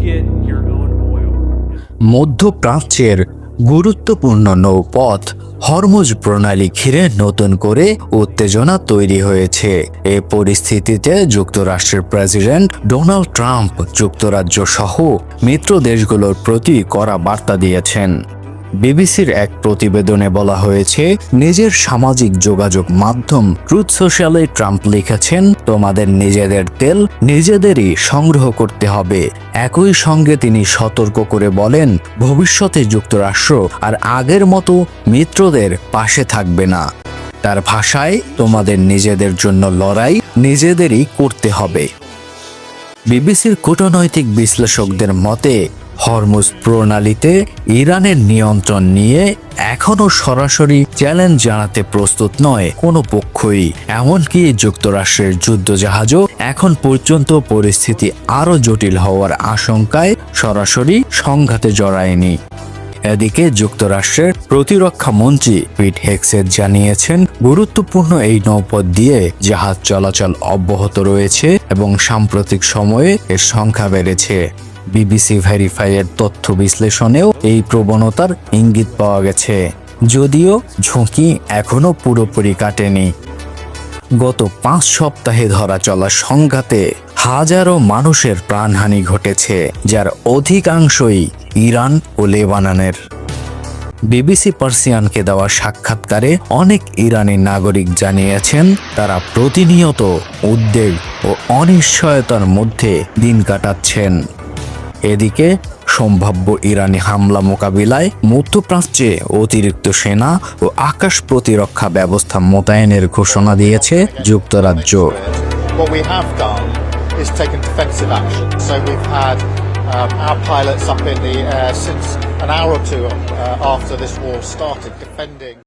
get your own oil. মধ্যপ্রাচ্যের গুরুত্বপূর্ণ নৌপথ হরমুজ প্রণালী ঘিরে নতুন করে উত্তেজনা তৈরি হয়েছে। এই পরিস্থিতিতে যুক্তরাষ্ট্রের প্রেসিডেন্ট ডোনাল্ড ট্রাম্প যুক্তরাজ্য সহ মিত্র দেশগুলোর প্রতি কড়া বার্তা দিয়েছেন। বিবিসির এক প্রতিবেদনে বলা হয়েছে, নিজের সামাজিক যোগাযোগ মাধ্যম ট্রুথ সোশ্যালে ট্রাম্প লিখেছেন, তোমাদের নিজেদের তেল নিজেদেরই সংগ্রহ করতে হবে। একই সঙ্গে তিনি সতর্ক করে বলেন, ভবিষ্যতে যুক্তরাষ্ট্র আর আগের মতো মিত্রদের পাশে থাকবে না। তার ভাষায়, তোমাদের নিজেদের জন্য লড়াই নিজেদেরই করতে হবে। বিবিসির কূটনৈতিক বিশ্লেষকদের মতে, হরমুজ প্রণালীতে ইরানের নিয়ন্ত্রণ নিয়ে এখনও সরাসরি চ্যালেঞ্জ জানাতে প্রস্তুত নয় কোনো পক্ষই। এমনকি যুক্তরাষ্ট্রের যুদ্ধজাহাজও এখন পর্যন্ত পরিস্থিতি আরও জটিল হওয়ার আশঙ্কায় সরাসরি সংঘাতে জড়ায়নি। এদিকে যুক্তরাষ্ট্রের প্রতিরক্ষা মন্ত্রী পিট হেগসেট জানিয়েছেন, গুরুত্বপূর্ণ এই নৌপথ দিয়ে জাহাজ চলাচল অব্যাহত রয়েছে এবং সাম্প্রতিক সময়ে এর সংখ্যা বেড়েছে। বিবিসি ভেরিফাইয়ের তথ্য বিশ্লেষণেও এই প্রবণতার ইঙ্গিত পাওয়া গেছে, যদিও ঝুঁকি এখনও পুরোপুরি কাটেনি। গত 5 সপ্তাহে ধরা চলা সংঘাতে হাজারো মানুষের প্রাণহানি ঘটেছে, যার অধিকাংশই ইরান ও লেবাননের। বিবিসি পার্সিয়ানকে দেওয়া সাক্ষাৎকারে অনেক ইরানি নাগরিক জানিয়েছেন, তারা প্রতিনিয়ত উদ্বেগ ও অনিশ্চয়তার মধ্যে দিন কাটাচ্ছেন। এদিকে সম্ভাব্য ইরানি হামলা মোকাবিলায় মধ্যপ্রাচ্যে অতিরিক্ত সেনা ও আকাশ প্রতিরক্ষা ব্যবস্থা মোতায়েনের ঘোষণা দিয়েছে যুক্তরাজ্য। What we have done is taken defensive action. So we've had our pilots up in the air since an hour or two after this war started, defending